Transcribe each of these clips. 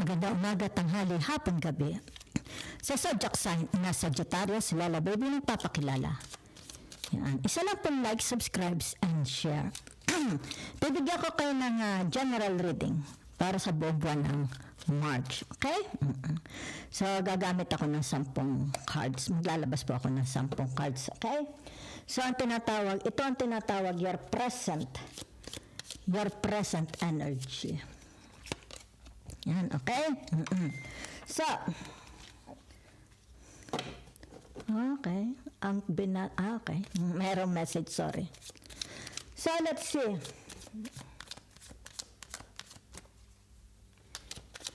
Magandang umaga, tanghali, hapon, gabi. Sa zodiac sign na Sagittarius, Lola Baby nagpapakilala. Yan. Isa lang po like, subscribes, and share. Bibigyan ko kayo ng general reading para sa buong buwan ng March. Okay? So, gagamit ako ng 10 cards. Maglalabas po ako ng 10 cards. Okay? So, ito ang tinatawag your present energy. Yan, okay? So, okay. Okay. Mayroong message, sorry. So, let's see.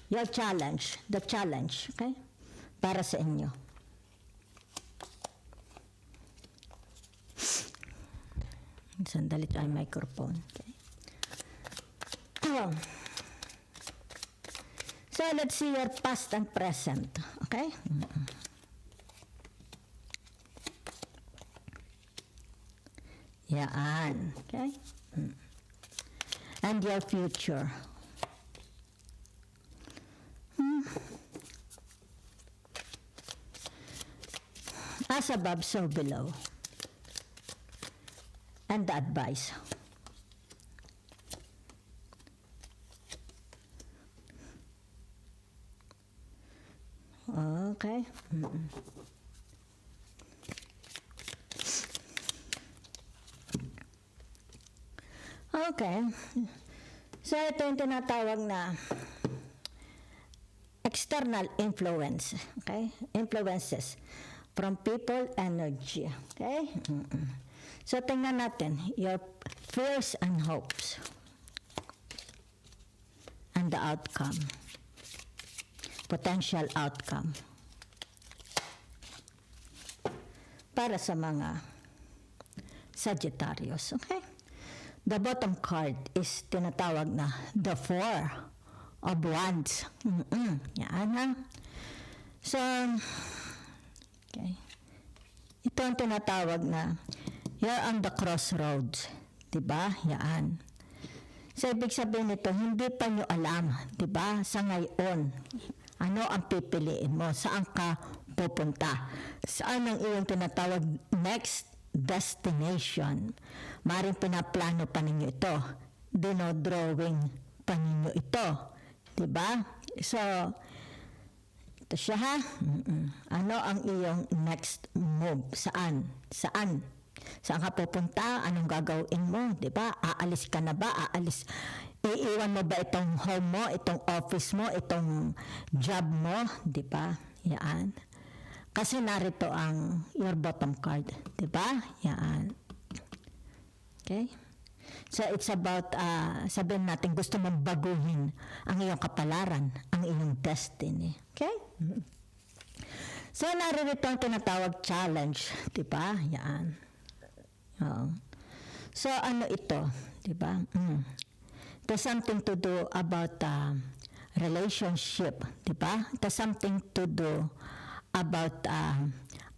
Your challenge. The challenge, okay? Para sa inyo. Sandali tayo microphone. Okay. So, let's see your past and present. Okay? Yan. Okay? And your future. As above, so below. And the advice. Okay. Okay. So, ito yung tinatawag na external influence. Okay? Influences from people, energy. Okay? So, tingnan natin your fears and hopes and the outcome. Potential outcome para sa mga Sagittarius. Okay? The bottom card is tinatawag na the 4 of Wands. Yan ha. So, okay. Ito ang tinatawag na you're on the crossroads. Diba? Yan. So, ibig sabihin nito, hindi pa nyo alam, diba? Sa ngayon, ano ang pipiliin mo? Saan ka pupunta? Saan ang iyong tinatawag next destination? Maring pinaplano pa ninyo ito. Dinodrawing pa ninyo ito. Diba? So, ito siya ha. Ano ang iyong next move? Saan? Saan ka pupunta? Anong gagawin mo? Diba? Aalis ka na ba? Iiwan mo ba itong home mo, itong office mo, itong job mo? Diba? Yan. Kasi narito ang your bottom card. Diba? Yan. Okay? So, it's about, sabihin natin, gusto mong baguhin ang iyong kapalaran, ang iyong destiny. Okay? So, narito ang tinatawag challenge. Diba? Yan. So, ano ito? Diba? There's something to do about relationship. Diba? There's something to do about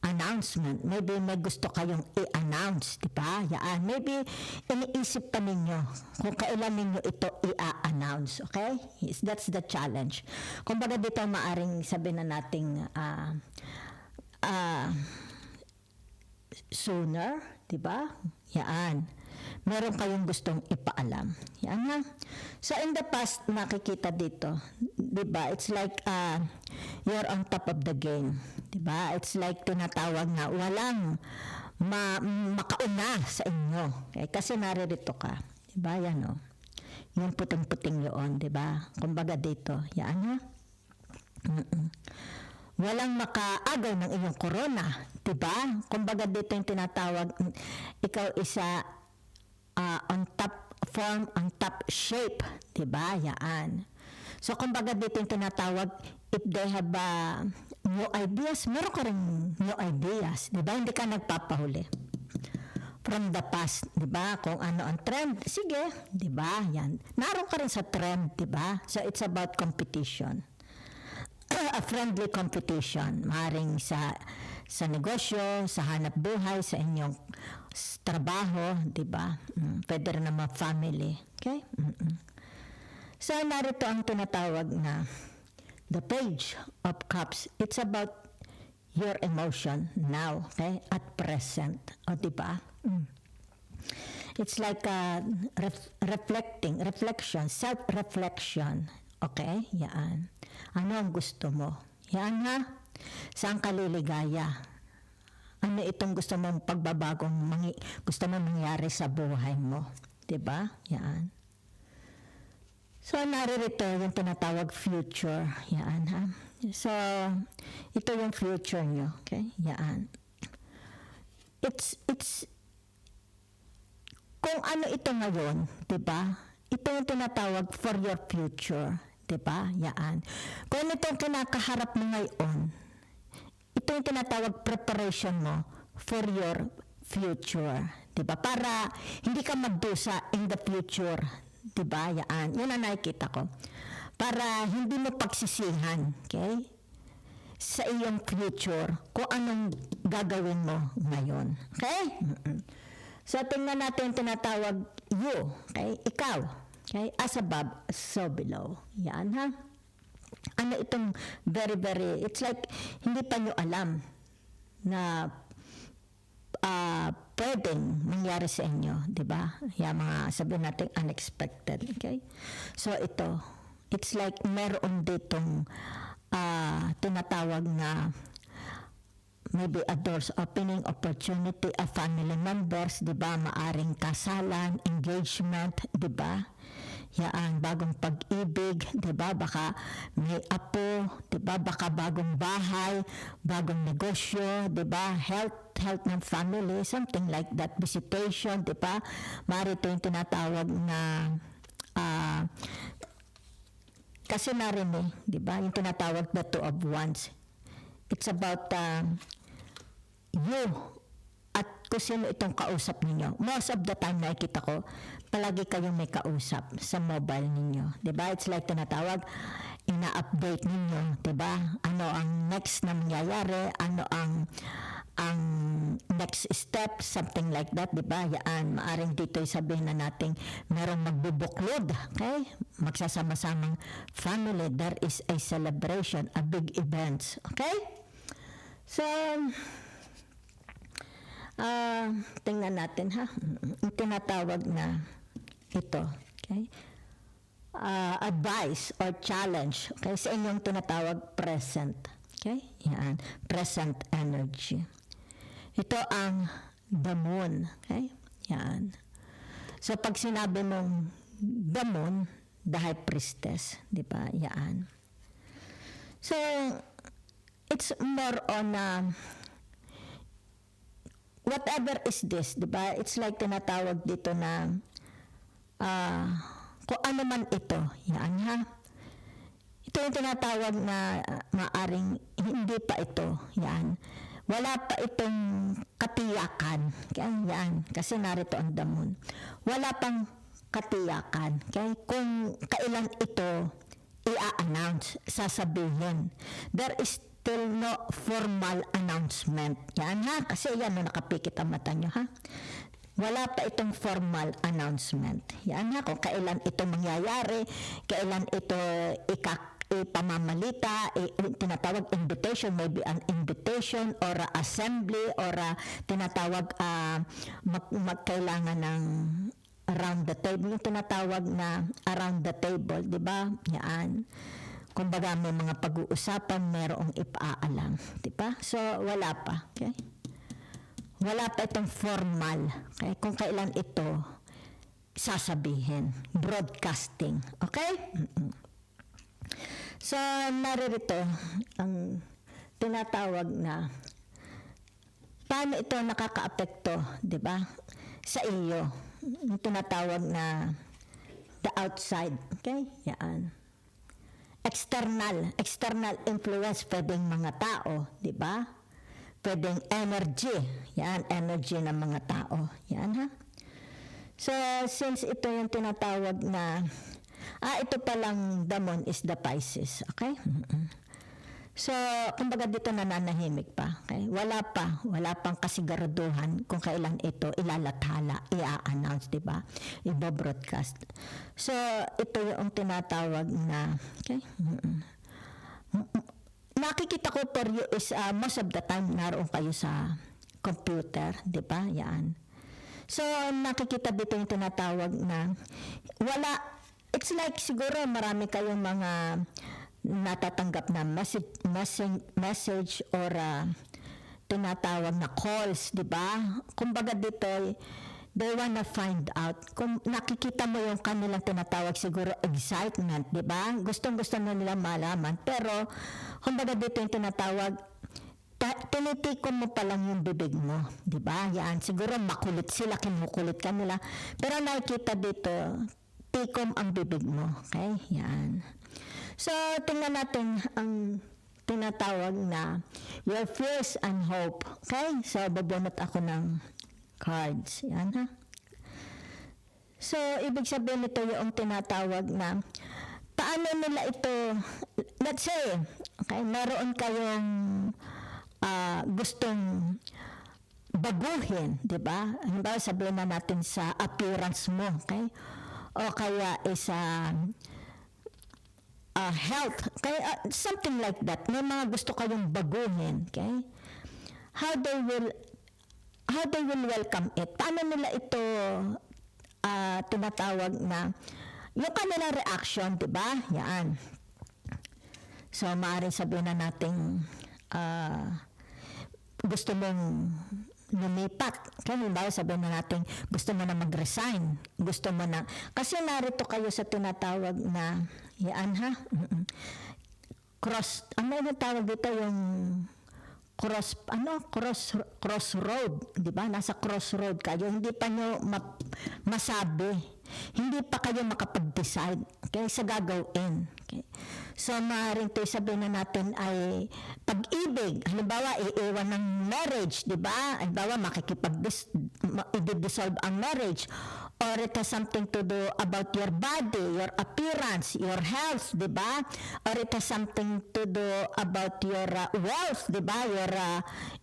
announcement. Maybe may gusto kayong i-announce. Diba? Yan. Maybe iniisip pa ninyo kung kailan ninyo ito i-announce. Okay? That's the challenge. Kung baga dito maaring sabihin na nating sooner, diba? Yan. Meron kayong gustong ipaalam. Yan ha. So in the past, nakikita dito, diba? It's like you're on top of the game. Diba? It's like tinatawag na walang makauna sa inyo. Okay? Kasi naririto ka. Diba? Yan o. Yung puting-puting yun. Diba? Kumbaga dito. Yan ha. Walang makaagaw ng iyong corona. Diba? Kumbaga dito yung tinatawag, ikaw isa on top form, on top shape. Diba? Yan. So, kumbaga dito yung tinatawag, if they have new ideas, meron ka rin new ideas. Diba? Hindi ka nagpapahuli. From the past, diba? Kung ano ang trend, sige. Diba? Yan. Naroon ka rin sa trend, diba? So, it's about competition. A friendly competition. Maring sa negosyo, sa hanap buhay, sa inyong trabaho, di ba? Pwede rin naman family. Okay? So, narito ang tinatawag na the Page of Cups, it's about your emotion now, okay? At present. O, diba? It's like reflection, self-reflection. Okay? Yan. Ano ang gusto mo? Yan ha? Saan ka liligaya? Ano itong gusto mong pagbabagong gusto mong mangyari sa buhay mo? Diba? Yan. So, naririto yung tinatawag future. Yan ha? So, ito yung future nyo. Okay? Yan. It's kung ano ito ngayon, 'di ba? Ito yung tinatawag for your future, 'di ba? Yan. Kung ano itong kinakaharap mo ngayon, ito yung tinatawag preparation mo for your future, 'di ba? Para hindi ka magdusa in the future, 'di ba? Yan. Yun ang nakikita ko. Para hindi mo pagsisihan, okay? Sa iyong future, kung anong gagawin mo ngayon. Okay? So, tingnan natin tinatawag you. Okay? Ikaw. Okay? As above, so below. Yan, ha? Ano itong very, very, it's like, hindi pa nyo alam na pwedeng mangyari sa inyo. Diba? Yan, mga sabihin natin unexpected. Okay? So, ito, it's like meron ditong tinatawag na maybe a doors opening, opportunity of family members, di ba? Maaring kasalan, engagement, di ba? Yan, bagong pag-ibig, di ba? Baka may apo, di ba? Baka bagong bahay, bagong negosyo, di ba? Health ng family, something like that. Visitation, di ba? Maaari ito yung tinatawag na kasi narinig, di ba? Yung tinatawag na two of wands. It's about you at kung sino itong kausap ninyo. Most of the time nakikita ko, palagi kayong may kausap sa mobile ninyo. Diba? It's like tinatawag, ina-update ninyo. Diba? Ano ang next na mangyayari? Ano ang next step? Something like that. Diba? Yan. Maaring dito sabihin na natin merong magbubuklod. Okay? Magsasama-samang family. There is a celebration, a big event. Okay? So, tingnan natin ha. Yung tinatawag na ito. Okay? Advice or challenge. Okay? Sa inyong tinatawag present. Okay? Yan. Present energy. Ito ang the moon. Okay? Yan. So, pag sinabi mong the moon, the high priestess. Di ba? Yan. So, it's more on whatever is this, di ba? It's like tinatawag dito na kung ano man ito. Yan ha. Ito yung tinatawag na maaring hindi pa ito. Yan. Wala pa itong katiyakan. Yan. Kasi narito ang the moon. Wala pang katiyakan. Okay? Kung kailan ito i-announce, sasabihin. There is still no formal announcement. Yan ha, kasi yan no, nakapikit ang mata nyo ha. Wala pa itong formal announcement. Yan ha, kung kailan ito mangyayari, kailan ito ipamamalita, tinatawag invitation, maybe an invitation or a assembly or tinatawag magkailangan ng around the table, yung tinatawag na around the table, di ba? Yan. Kumbaga may mga pag-uusapan, merong ipaalam, di ba? So wala pa, okay? Wala pa itong formal, okay? Kung kailan ito sasabihin, broadcasting, okay? So naririto ang tinatawag na paano ito nakakaapekto, di ba? Sa iyo, yung tinatawag na the outside, okay? Yan. External influence, pwedeng mga tao, di ba? Pwedeng energy, yan, energy ng mga tao, yan ha. So, since ito yung tinatawag na, ito palang the moon is the Pisces, okay? So, kumbaga dito nananahimik pa, okay? Wala pang kasiguraduhan kung kailan ito ilalathala, i-announce, di ba? I-broadcast. So, ito yung tinatawag na, okay? nakikita ko for you is most of the time naroon kayo sa computer, di ba? Yan. So, nakikita dito yung tinatawag na wala, it's like siguro marami kayong mga natatanggap na message or tinatawag na calls, di ba? Kumbaga dito, they wanna find out. Kung nakikita mo yung kanilang tinatawag siguro excitement, di ba? Gustong-gusto na nila malaman. Pero, kumbaga dito yung tinatawag, tinitikon mo pa lang yung bibig mo, di ba? Yan, siguro makulit sila, kinukulit ka nila. Pero nakikita dito, tikom ang bibig mo. Okay? Yan. So, tingnan natin ang tinatawag na your fears and hope. Okay? So, babunot ako ng cards. Yan ha. So, ibig sabihin nito yung tinatawag na paano nila ito, let's say, okay, meron kayong gustong baguhin, di ba? Halimbawa, sabihin na natin sa appearance mo, okay? O kaya is health, okay? Something like that. May mga gusto kayong baguhin, okay? How they will welcome it. Paano nila ito tinatawag na yung kanilang reaction, di ba? Yan. So, maaaring sabihin na natin gusto mong lumipat. Kaya halimbawa sabihin na natin gusto mo na mag-resign. Gusto mo na, kasi narito kayo sa tinatawag na, yan ha? Ano yung tawag dito yung crossroad, di ba? Nasa crossroad kayo, hindi pa nyo masabi, hindi pa kayo makapag-decide, okay, sa gagawin, okay. So, maaaring ito sabihin na natin ay pag-ibig, halimbawa, iiwan ng marriage, di ba? Halimbawa, i-dissolve ang marriage, or it has something to do about your body, your appearance, your health, di ba? Or it has something to do about your wealth, di ba? Your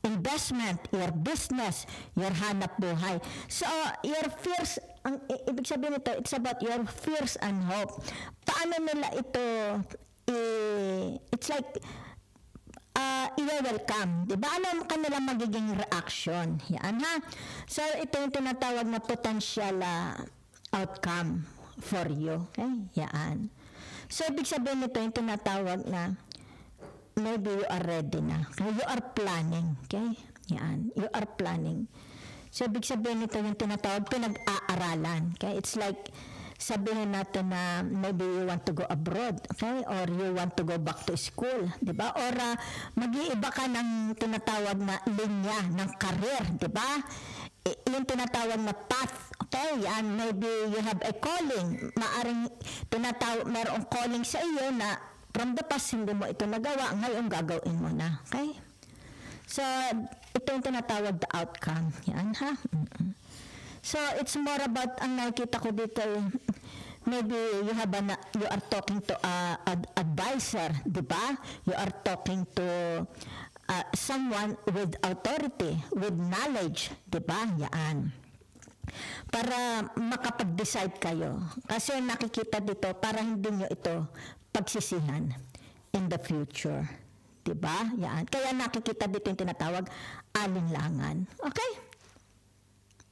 investment, your business, your hanap buhay. So, your fears, ang ibig sabihin nito, it's about your fears and hope. Paano nila ito, it's like, i-welcome. Diba? Ano ang kanilang magiging reaction? Yan ha. So, ito yung tinatawag na potential outcome for you. Okay? Yan. So, ibig sabihin nito yung tinatawag na maybe you are ready na. Okay? You are planning. Okay? Yan. You are planning. So, ibig sabihin nito yung tinatawag pinag-aaralan. Okay? It's like sabihin natin na maybe you want to go abroad, okay? Or you want to go back to school, di ba? Or mag-iiba ka ng tinatawag na linya ng career, di ba? Yung tinatawag na path, okay? Yan, maybe you have a calling. Maaring mayroong calling sa iyo na from the past hindi mo ito nagawa, ngayon gagawin mo na, okay? So, ito yung tinatawag the outcome. Yan, ha? So, it's more about, ang nakikita ko dito, maybe you are talking to an advisor, di ba? You are talking to someone with authority, with knowledge, di ba? Yan. Para makapag-decide kayo. Kasi nakikita dito, para hindi nyo ito pagsisihan in the future. Di ba? Yan. Kaya nakikita dito yung tinatawag alinlangan. Okay?